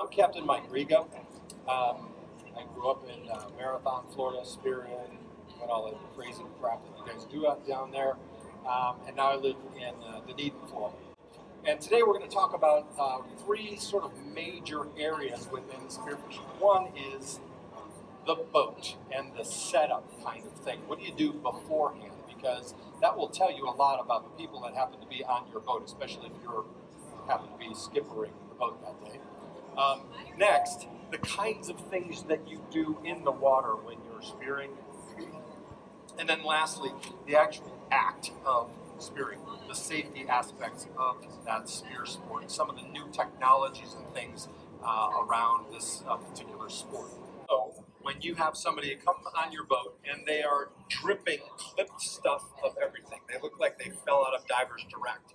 I'm Captain Mike Rega. I grew up in Marathon, Florida, spearing, and all the crazy crap that you guys do out down there. And now I live in Dunedin, Florida. And today we're going to talk about three sort of major areas within spearfishing. One is the boat and the setup kind of thing. What do you do beforehand? Because that will tell you a lot about the people that happen to be on your boat, especially if you happen to be skippering the boat that day. Next, the kinds of things that you do in the water when you're spearing. And then lastly, the actual act of spearing, the safety aspects of that spear sport, some of the new technologies and things around this particular sport. So when you have somebody come on your boat and they are dripping clipped stuff of everything, they look like they fell out of Divers Direct,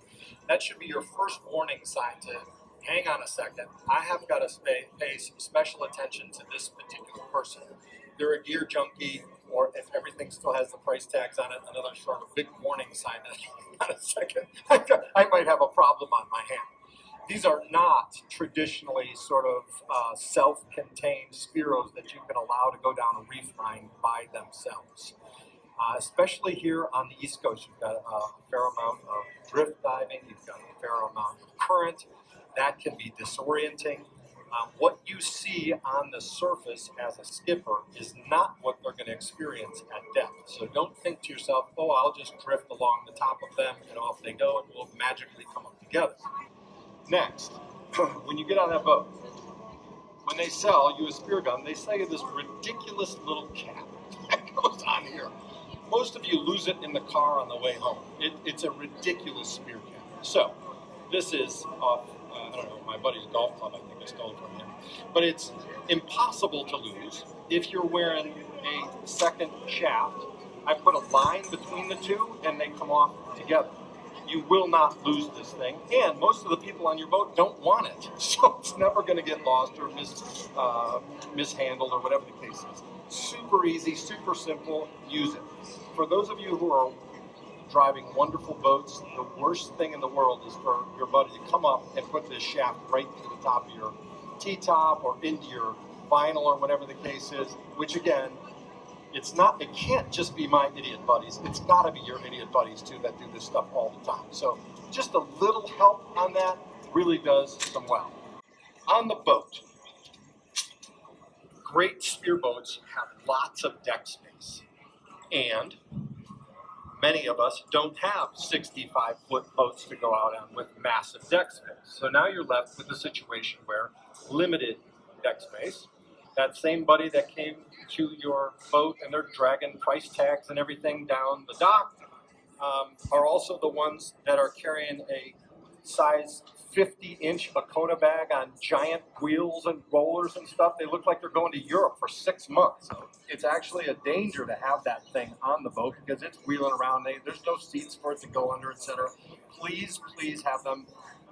that should be your first warning sign to hang on a second. I have got to pay some special attention to this particular person. They're a gear junkie, or if everything still has the price tags on it, another sort of big warning sign that hang on a second, I might have a problem on my hand. These are not traditionally sort of self-contained spearos that you can allow to go down a reef line by themselves. Especially here on the East Coast, you've got a fair amount of drift diving, you've got a fair amount of current. That can be disorienting. What you see on the surface as a skipper is not what they're going to experience at depth. So don't think to yourself, oh, I'll just drift along the top of them and off they go and we'll magically come up together. Next, when you get on that boat, when they sell you a spear gun, they sell you this ridiculous little cap that goes on here. Most of you lose it in the car on the way home. It's a ridiculous spear cap. So this is off, I don't know, my buddy's golf club, I think I stole it from him. But it's impossible to lose if you're wearing a second shaft. I put a line between the two and they come off together. You will not lose this thing, and most of the people on your boat don't want it, so it's never going to get lost or mishandled or whatever the case is. Super easy, super simple, use it. For those of you who are driving wonderful boats, the worst thing in the world is for your buddy to come up and put this shaft right to the top of your T-top or into your vinyl or whatever the case is, which again, it can't just be my idiot buddies. It's got to be your idiot buddies too that do this stuff all the time. So just a little help on that really does some well. On the boat, great spear boats have lots of deck space. And many of us don't have 65-foot boats to go out on with massive deck space. So now you're left with a situation where limited deck space. That same buddy that came to your boat and they're dragging price tags and everything down the dock are also the ones that are carrying a size 50-inch Akona bag on giant wheels and rollers and stuff. They look like they're going to Europe for 6 months. It's actually a danger to have that thing on the boat because it's wheeling around. There's no seats for it to go under, etc. Please, please have them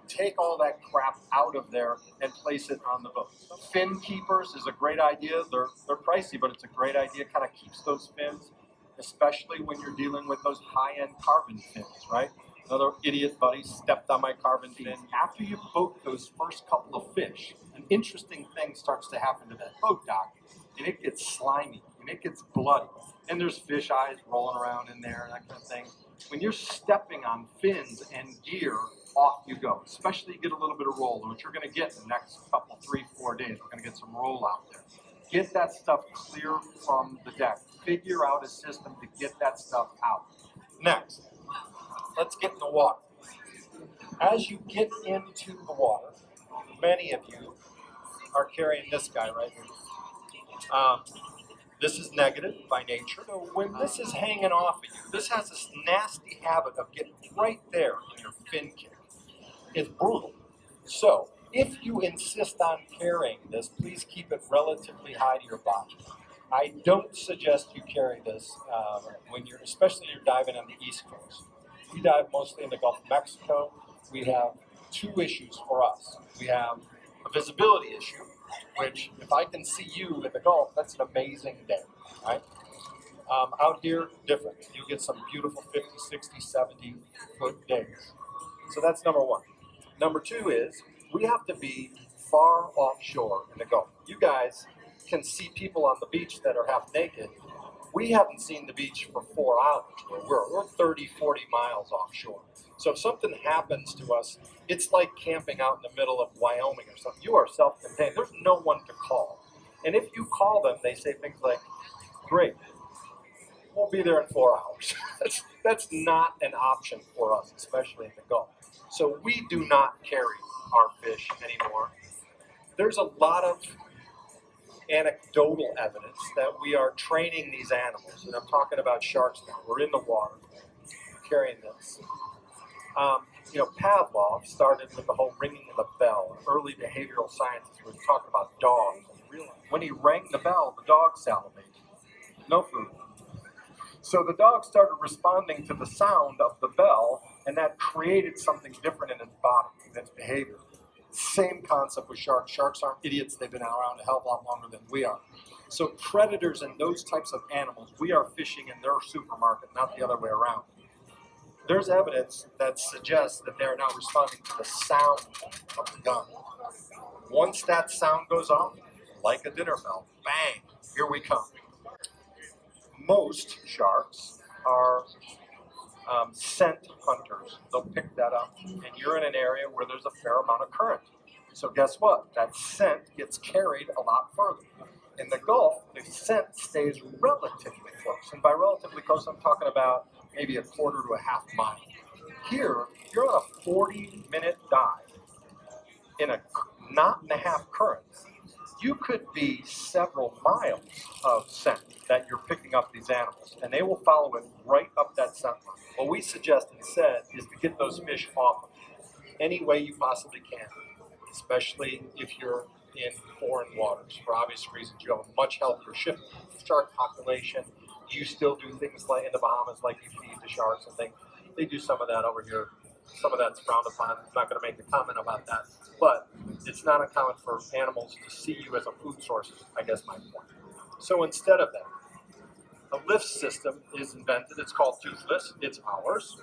take all that crap out of there and place it on the boat. Fin keepers is a great idea. They're pricey, but it's a great idea. Kind of keeps those fins, especially when you're dealing with those high-end carbon fins, right? Another idiot buddy stepped on my carbon fin. After you boat those first couple of fish, an interesting thing starts to happen to that boat dock, and it gets slimy, and it gets bloody, and there's fish eyes rolling around in there and that kind of thing. When you're stepping on fins and gear, off you go, especially you get a little bit of roll, which you're going to get in the next couple, 3-4 days. We're going to get some roll out there. Get that stuff clear from the deck. Figure out a system to get that stuff out. Next, let's get in the water. As you get into the water, many of you are carrying this guy right here. This is negative by nature. So when this is hanging off of you, this has this nasty habit of getting right there in your fin kick. It's brutal. So if you insist on carrying this, please keep it relatively high to your body. I don't suggest you carry this especially you're diving on the East Coast. We dive mostly in the Gulf of Mexico. We have two issues for us. We have a visibility issue, which if I can see you in the Gulf, that's an amazing day, right? Out here, different. You get some beautiful 50, 60, 70 foot days. So that's number one. Number two is We have to be far offshore in the Gulf. You guys can see people on the beach that are half naked. We haven't seen the beach for 4 hours. We're 30, 40 miles offshore. So if something happens to us, it's like camping out in the middle of Wyoming or something. You are self-contained. There's no one to call. And if you call them, they say things like, great, we'll be there in 4 hours. That's not an option for us, especially in the Gulf. So we do not carry our fish anymore. There's a lot of anecdotal evidence that we are training these animals, and I'm talking about sharks now. We're in the water carrying this. Pavlov started with the whole ringing of the bell. Early behavioral scientists were talking about dogs. When he rang the bell, the dog salivated. No food. So the dog started responding to the sound of the bell, and that created something different in its body, in its behavior. Same concept with sharks. Sharks aren't idiots. They've been around a hell of a lot longer than we are. So predators and those types of animals, we are fishing in their supermarket, not the other way around. There's evidence that suggests that they're now responding to the sound of the gun. Once that sound goes off, like a dinner bell, bang, here we come. Most sharks are scent hunters. They'll pick that up, and you're in an area where there's a fair amount of current. So guess what? That scent gets carried a lot further. In the Gulf, the scent stays relatively close. And by relatively close, I'm talking about maybe a quarter to a half mile. Here, you're on a 40-minute dive in a knot and a half current. You could be several miles of scent that you're picking up these animals, and they will follow it right up that scent line. What we suggest instead is to get those fish off any way you possibly can, especially if you're in foreign waters. For obvious reasons, you have a much healthier shark population. You still do things like in the Bahamas, like you feed the sharks and things. They do some of that over here. Some of that's frowned upon. I'm not going to make a comment about that. But it's not uncommon for animals to see you as a food source, I guess my point. So instead of that, a lift system is invented. It's called Toothless. It's ours.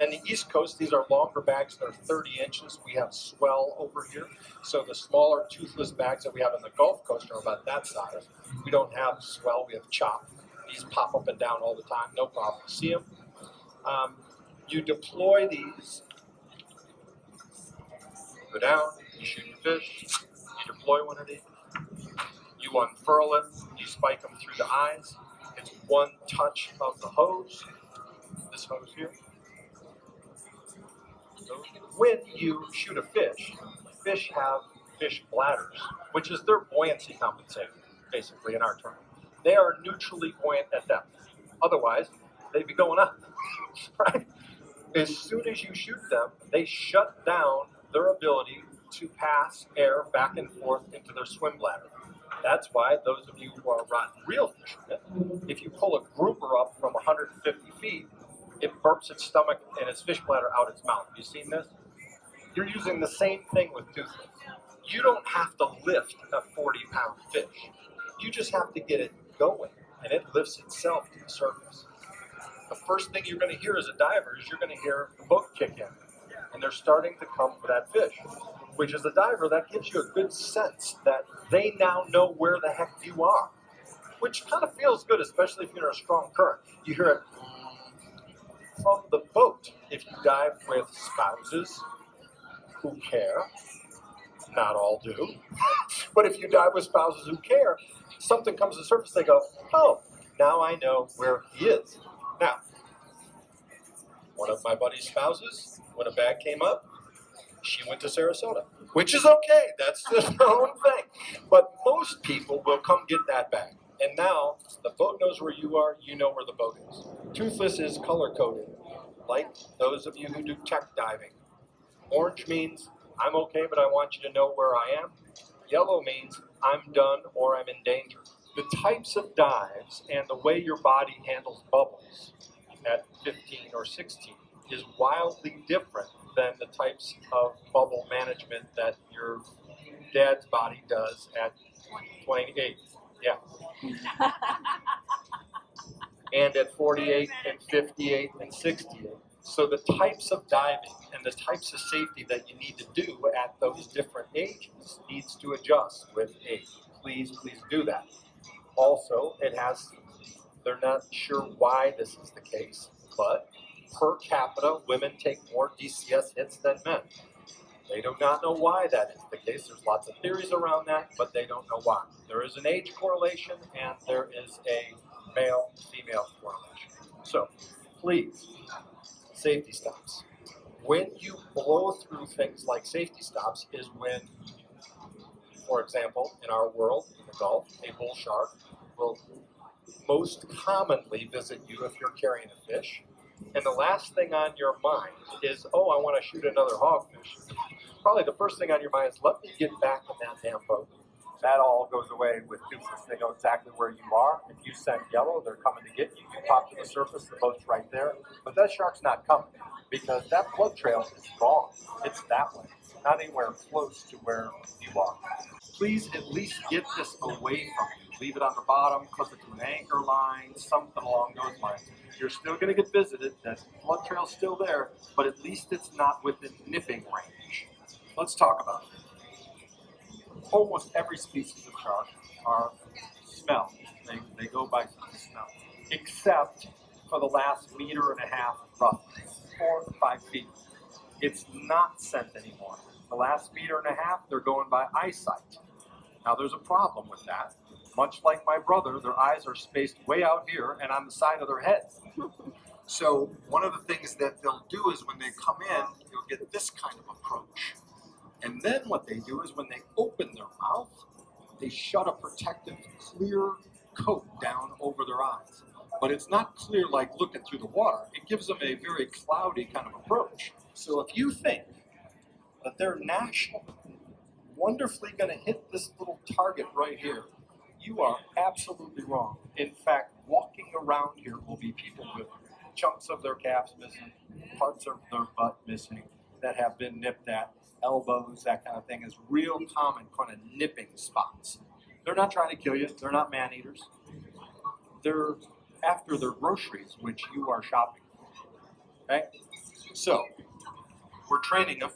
And the East Coast, these are longer bags that are 30 inches. We have swell over here. So the smaller toothless bags that we have on the Gulf Coast are about that size. We don't have swell. We have chop. These pop up and down all the time. No problem. See them? You deploy these. Go down. You shoot your fish. You deploy one of these. You unfurl it. You spike them through the eyes. It's one touch of the hose. This hose here. When you shoot a fish have fish bladders, which is their buoyancy compensator, basically in our term. They are neutrally buoyant at depth. Otherwise, they'd be going up, right? As soon as you shoot them, they shut down their ability to pass air back and forth into their swim bladder. That's why those of you who are rod-and-reel fishermen, if you pull a grouper up from 150 feet, it burps its stomach and its fish bladder out its mouth. Have you seen this? You're using the same thing with Toothless. You don't have to lift a 40-pound fish. You just have to get it going, and it lifts itself to the surface. The first thing you're going to hear as a diver is you're going to hear the boat kick in, and they're starting to come for that fish, which as a diver, that gives you a good sense that they now know where the heck you are, which kind of feels good, especially if you're in a strong current. You hear it from the boat. If you dive with spouses who care, not all do, but if you dive with spouses who care, something comes to the surface, they go, oh, now I know where he is. Now, one of my buddy's spouses, when a bag came up, she went to Sarasota, which is okay. That's their own thing. But most people will come get that bag. And now the boat knows where you are. You know where the boat is. Toothless is color-coded, like those of you who do tech diving. Orange means I'm okay, but I want you to know where I am. Yellow means I'm done or I'm in danger. The types of dives and the way your body handles bubbles at 15 or 16 is wildly different than the types of bubble management that your dad's body does at 28. Yeah. And at 48 and 58 and 68. So the types of diving and the types of safety that you need to do at those different ages needs to adjust with age. Please do that. Also, they're not sure why this is the case, but per capita, women take more DCS hits than men. They do not know why that is the case. There's lots of theories around that, but they don't know why. There is an age correlation, and there is a male-female correlation. So, please, safety stops. When you blow through things like safety stops is when, for example, in our world, in the Gulf, a bull shark will most commonly visit you if you're carrying a fish. And the last thing on your mind is, oh, I want to shoot another hogfish. Probably the first thing on your mind is, let me get back in that damn boat. That all goes away with Toothless. They know exactly where you are. If you scent yellow, they're coming to get you. You pop to the surface, the boat's right there. But that shark's not coming because that blood trail is gone. It's that way, not anywhere close to where you are. Please at least get this away from you. Leave it on the bottom, clip it to an anchor line, something along those lines. You're still going to get visited. That blood trail's still there, but at least it's not within nipping range. Let's talk about it. Almost every species of shark are smell. They go by smell, except for the last 1.5 meters, roughly 4 to 5 feet. It's not scent anymore. The last 1.5 meters, they're going by eyesight. Now there's a problem with that. Much like my brother, their eyes are spaced way out here and on the side of their head. So one of the things that they'll do is when they come in, you'll get this kind of approach. And then what they do is when they open their mouth, they shut a protective clear coat down over their eyes. But it's not clear like looking through the water. It gives them a very cloudy kind of approach. So if you think that they're national, wonderfully going to hit this little target right here, you are absolutely wrong. In fact, walking around here will be people with chunks of their calves missing, parts of their butt missing that have been nipped at. Elbows, that kind of thing is real common kind of nipping spots. They're not trying to kill you. They're not man-eaters. They're after their groceries, which you are shopping for. Okay? So, we're training them,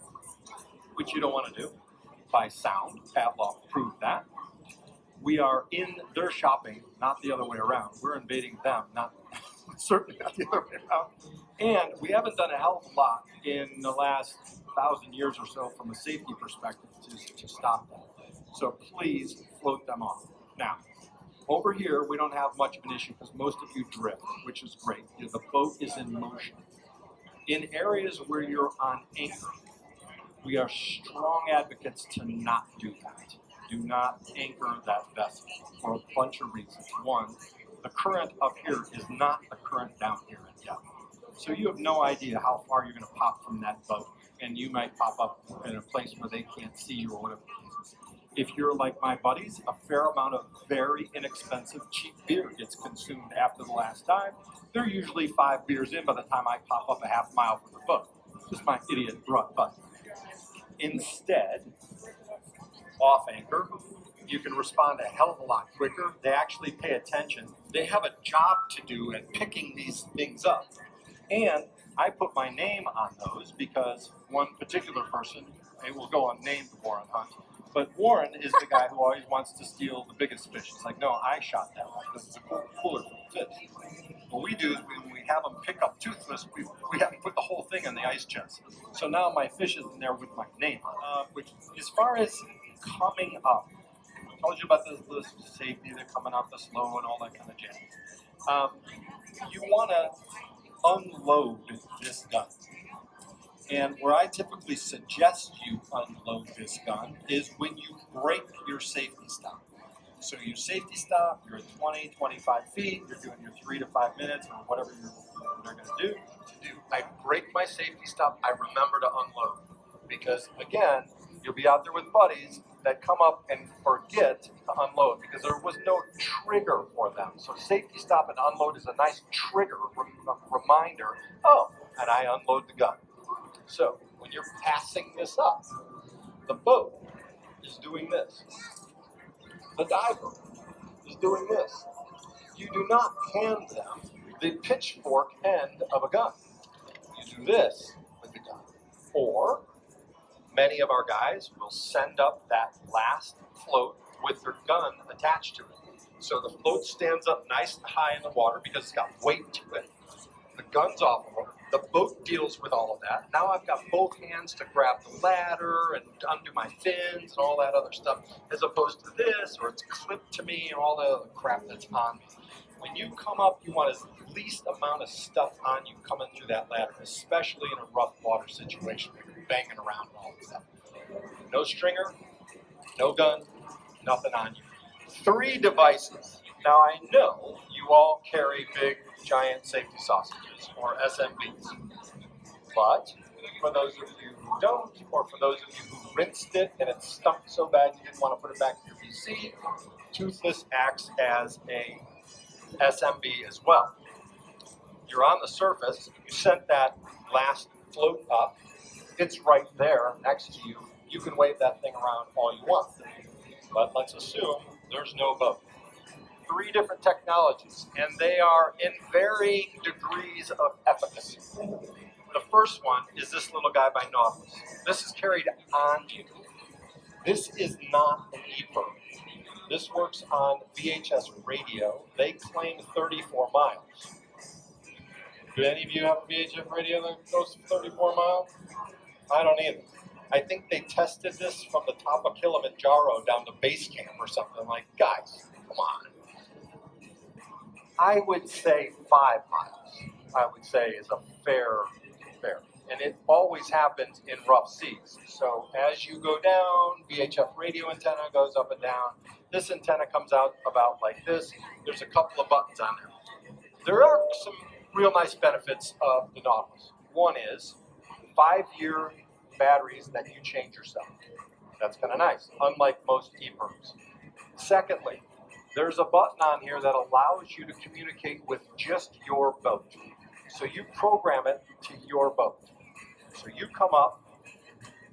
which you don't want to do, by sound. Pavlov proved that. We are in their shopping, not the other way around. We're invading them, not certainly not the other way around. And we haven't done a hell of a lot in the last 1,000 years or so from a safety perspective to stop that. So please float them off. Now, over here, we don't have much of an issue because most of you drift, which is great. The boat is in motion. In areas where you're on anchor, we are strong advocates to not do that. Do not anchor that vessel for a bunch of reasons. One, the current up here is not the current down here in depth. So you have no idea how far you're going to pop from that boat, and you might pop up in a place where they can't see you or whatever the case is. If you're like my buddies, a fair amount of very inexpensive, cheap beer gets consumed after the last time. They're usually 5 beers in by the time I pop up a half mile from the boat. Just my idiot buddy. Instead, off anchor, you can respond a hell of a lot quicker. They actually pay attention. They have a job to do at picking these things up. And I put my name on those because one particular person, and we'll go unnamed Warren Hunt, but Warren is the guy who always wants to steal the biggest fish. It's like, no, I shot that one because it's a cooler fish. What we do is when we have them pick up Toothless, we have them put the whole thing in the ice chest. So now my fish is in there with my name on it. Which, as far as coming up, I told you about the safety, they're coming up the slow and all that kind of jazz. You want to unload this gun. And where I typically suggest you unload this gun is when you break your safety stop. So you safety stop, you're at 20, 25 feet, you're doing your 3 to 5 minutes or whatever you're going to do. I break my safety stop, I remember to unload. Because again, you'll be out there with buddies that come up and forget to unload because there was no trigger for them. So safety stop and unload is a nice trigger, reminder, oh, and I unload the gun. So when you're passing this up, the boat is doing this. The diver is doing this. You do not hand them the pitchfork end of a gun. You do this with the gun. Or many of our guys will send up that last float with their gun attached to it. So the float stands up nice and high in the water because it's got weight to it. The gun's off of them. The boat deals with all of that. Now I've got both hands to grab the ladder and undo my fins and all that other stuff, as opposed to this, or it's clipped to me and all the other crap that's on me. When you come up, you want as least amount of stuff on you coming through that ladder, especially in a rough water situation where you're banging around and all that stuff. No stringer, no gun, nothing on you. 3 devices. Now I know you all carry big, giant safety sausages, or SMBs. But for those of you who don't, or for those of you who rinsed it and it stunk so bad you didn't want to put it back in your PC, Toothless acts as a SMB as well. You're on the surface, you sent that last float up, it's right there next to you. You can wave that thing around all you want. But let's assume there's no boat. 3 different technologies, and they are in varying degrees of efficacy. The first one is this little guy by Nautilus. This is carried on you. This is not an EPIRB. This works on VHS radio. They claim 34 miles. Do any of you have a VHF radio that goes 34 miles? I don't either. I think they tested this from the top of Kilimanjaro down to base camp or something. Like, guys, come on. I would say 5 miles, I would say, is a fair. And it always happens in rough seas. So as you go down, VHF radio antenna goes up and down. This antenna comes out about like this. There's a couple of buttons on there. There are some real nice benefits of the Nautilus. One is 5-year batteries that you change yourself. That's kind of nice, unlike most EPIRBs. Secondly, there's a button on here that allows you to communicate with just your boat. So you program it to your boat. So you come up,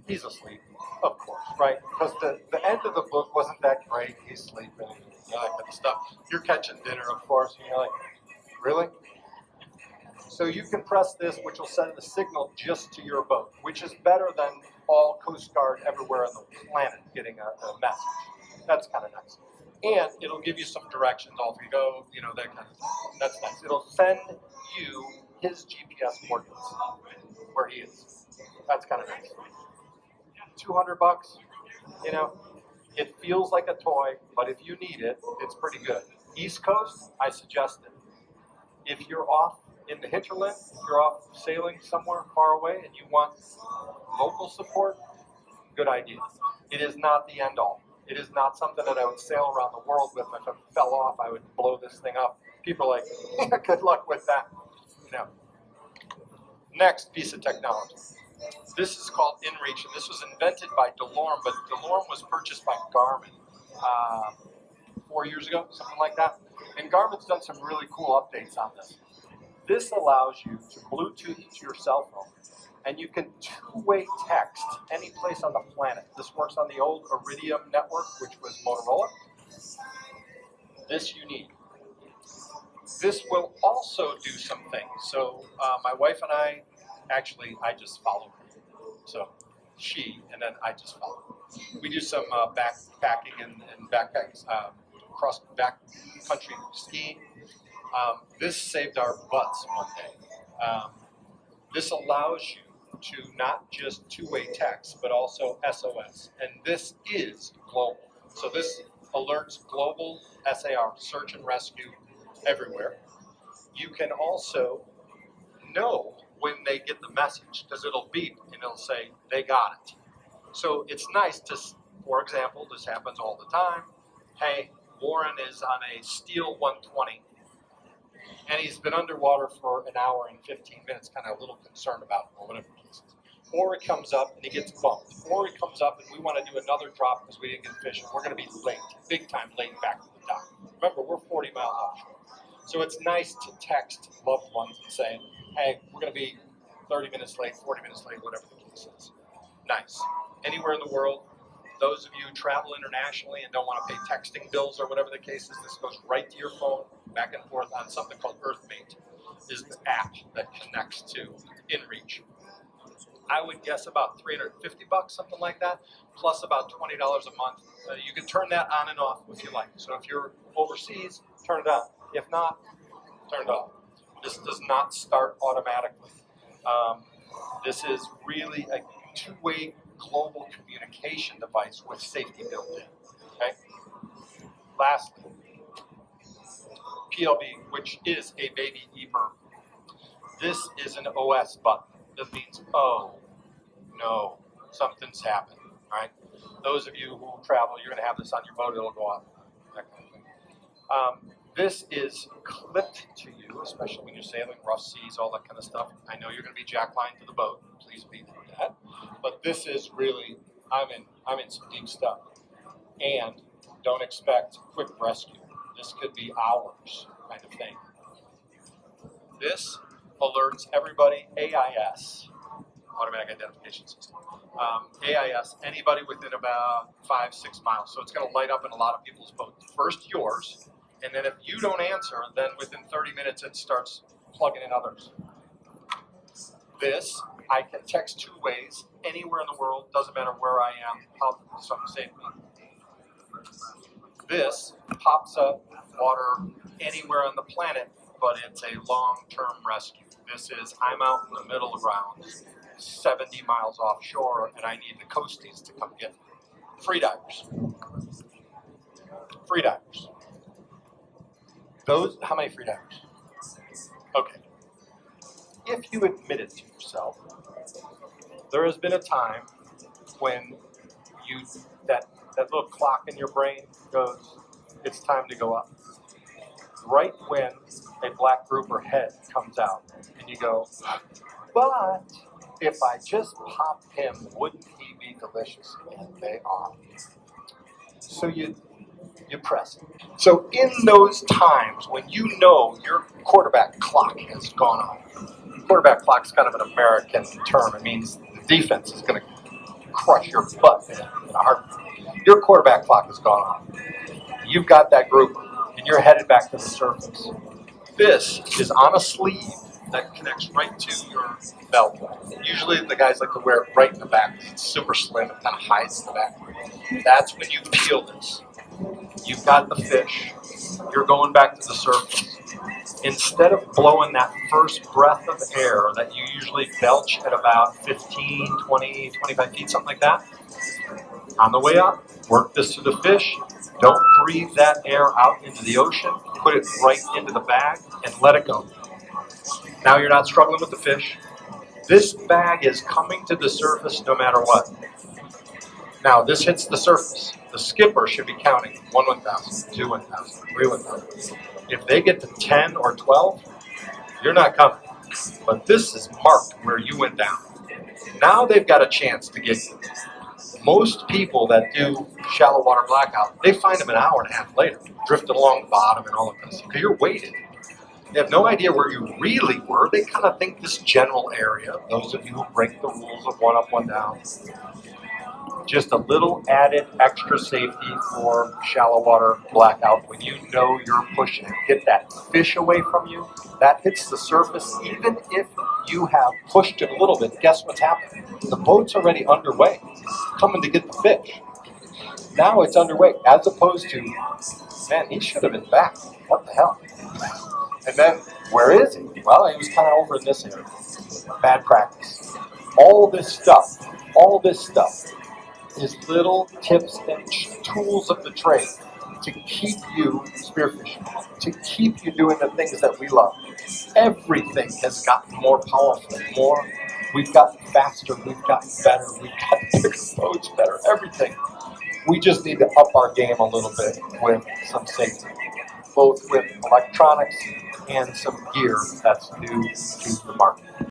he's asleep, of course, right? Because the end of the book wasn't that great. He's sleeping, and all that kind of stuff. You're catching dinner, of course, and you're like, really? So you can press this, which will send the signal just to your boat, which is better than all Coast Guard everywhere on the planet getting a message. That's kind of nice. And it'll give you some directions, off you go, that kind of thing. That's nice. It'll send you his GPS coordinates, where he is. That's kind of nice. $200, it feels like a toy, but if you need it, it's pretty good. East Coast, I suggest it. If you're off in the hinterland, if you're off sailing somewhere far away and you want local support, good idea. It is not the end all. It is not something that I would sail around the world with. If it fell off, I would blow this thing up. People are like, good luck with that. Next piece of technology. This is called InReach, and this was invented by DeLorme, but DeLorme was purchased by Garmin 4 years ago, something like that. And Garmin's done some really cool updates on this. This allows you to Bluetooth to your cell phone, and you can 2-way text any place on the planet. This works on the old Iridium network, which was Motorola. This you need. This will also do some things. So my wife and I just follow her. So she, and then I just follow her. We do some backpacking and backpacks, backcountry skiing. This saved our butts one day. This allows you to not just 2-way text, but also SOS. And this is global. So this alerts global SAR, search and rescue, everywhere. You can also know when they get the message, because it'll beep and it'll say, they got it. So it's nice to, for example, this happens all the time. Hey, Warren is on a steel 120, and he's been underwater for an hour and 15 minutes, kind of a little concerned about it, or whatever the case is. Or it comes up and he gets bumped. Or he comes up and we want to do another drop because we didn't get fish, and we're going to be late, big time late back to the dock. Remember, we're 40 miles offshore. So it's nice to text loved ones and say, hey, we're going to be 30 minutes late, 40 minutes late, whatever the case is. Nice. Anywhere in the world, those of you who travel internationally and don't want to pay texting bills or whatever the case is, this goes right to your phone, back and forth on something called EarthMate, is the app that connects to InReach. I would guess about $350, something like that, plus about $20 a month. You can turn that on and off if you like. So if you're overseas, turn it on. If not, turn it off. This does not start automatically. This is really a two-way global communication device with safety built in. Okay. Lastly, PLB, which is a baby eBird. This is an OS button. That means, oh, no, something's happened, right? Those of you who travel, you're going to have this on your boat, it'll go off, that kind of thing. This is clipped to you, especially when you're sailing rough seas, all that kind of stuff. I know you're going to be jacklined to the boat. Please be through that. But this is really, I'm in some deep stuff. And don't expect quick rescue. This could be hours kind of thing. This alerts everybody, AIS, Automatic Identification System. AIS, anybody within about 5-6 miles. So it's going to light up in a lot of people's boats. First yours, and then if you don't answer, then within 30 minutes it starts plugging in others. This, I can text 2 ways, anywhere in the world, doesn't matter where I am, how something saved me. This pops up water anywhere on the planet, but it's a long-term rescue. This is, I'm out in the middle of the ground, 70 miles offshore, and I need the coasties to come get me. Free divers. Free divers. Those, how many free divers? Okay. If you admit it to yourself, there has been a time when you, that little clock in your brain goes, it's time to go up. Right when a black grouper head comes out and you go, but if I just pop him, wouldn't he be delicious? And they are. So you press it. So in those times when you know your quarterback clock has gone off, quarterback clock is kind of an American term. It means the defense is going to crush your butt in a heartbeat. Your quarterback clock has gone off. You've got that grouper, and you're headed back to the surface. This is on a sleeve that connects right to your belt. Usually the guys like to wear it right in the back. It's super slim. It kind of hides the back. That's when you peel this. You've got the fish. You're going back to the surface. Instead of blowing that first breath of air that you usually belch at about 15, 20, 25 feet, something like that, on the way up, work this to the fish. Don't breathe that air out into the ocean. Put it right into the bag and let it go. Now you're not struggling with the fish. This bag is coming to the surface no matter what. Now this hits the surface. The skipper should be counting 1 1,000, 2 1,000, 3 1,000. If they get to 10 or 12, you're not coming. But this is marked where you went down. Now they've got a chance to get you. Most people that do shallow water blackout, they find them an hour and a half later, drifting along the bottom and all of this, because you're weighted. They have no idea where you really were. They kind of think this general area, those of you who break the rules of 1 up, 1 down, just a little added extra safety for shallow water blackout. When you know you're pushing it, get that fish away from you, that hits the surface. Even if you have pushed it a little bit, guess what's happening? The boat's already underway, coming to get the fish. Now it's underway, as opposed to, man, he should have been back. What the hell? And then, where is he? Well, he was kind of over in this area. Bad practice. All this stuff is little tips and tools of the trade to keep you spearfishing, to keep you doing the things that we love. Everything has gotten more powerful, we've gotten faster, we've gotten better, we've gotten bigger boats better, everything. We just need to up our game a little bit with some safety, both with electronics and some gear that's new to the market.